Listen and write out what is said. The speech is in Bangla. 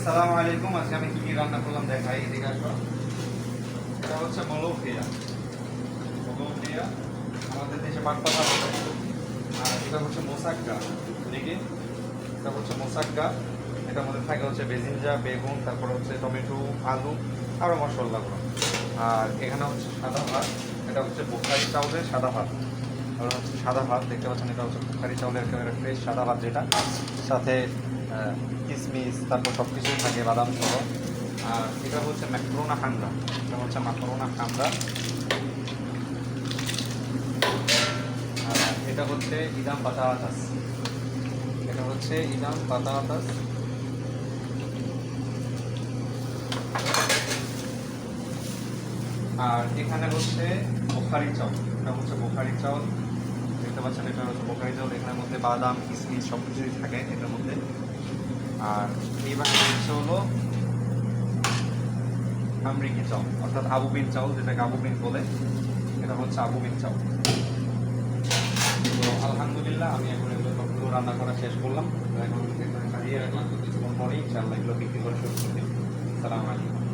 আসসালামু আলাইকুম। আজকে আমি কি কি রান্না করলাম দেখাই, এদিকে আসো। এটা হচ্ছে মলোফিয়া। মলোফিয়া আমাদের দেশে বাটপাতা বলে। আর এটা হচ্ছে মোসাক্কা। দেখি, এটা হচ্ছে মোসাক্কা। এটার মধ্যে থাকে হচ্ছে বেজিনজা, বেগুন, তারপরে হচ্ছে টমেটো, আলু, আরও মশলাগুলো। আর এখানে হচ্ছে সাদা ভাত। এটা হচ্ছে বোখারি চাউলের সাদা ভাত। আর হচ্ছে সাদা ভাত দেখতে পাচ্ছেন, এটা হচ্ছে বোখারি চাউলের একেবারে ফ্রেশ সাদা ভাত, যেটা সাথে কিশমিশ, তারপর সব কিছুই থাকে, বাদাম সহ। আর এটা হচ্ছে ম্যাকরোনা হান্ডা। এটা হচ্ছে ম্যাকরোনা হান্ডা। আর এটা হচ্ছে ইদাম বাতাতাস। এটা হচ্ছে ইদাম বাতাতাস। আর এখানে হচ্ছে বোখারি চাউল। এটা হচ্ছে বোখারি চাউল, দেখতে পাচ্ছেন। এটা হচ্ছে বোখারি চাউল, এখানের মধ্যে বাদাম, কিশমিশ সব কিছুই থাকে এটার মধ্যে। আর এইবার হচ্ছে হলো আমরিকি চাউল, অর্থাৎ আবুবিন চাউল, যেটাকে আবুবিন বলে। এটা হচ্ছে আবুবিন চাউল। তো আলহামদুলিল্লাহ আমি এখন এগুলো সবগুলো রান্না করা শেষ করলাম। তো এখন এখানে সারিয়ে রাখলাম, তো কিছুক্ষণ পরেই ইনশাআল্লাহ এগুলো বিক্রি করে শুরু করতে। আসসালামু আলাইকুম।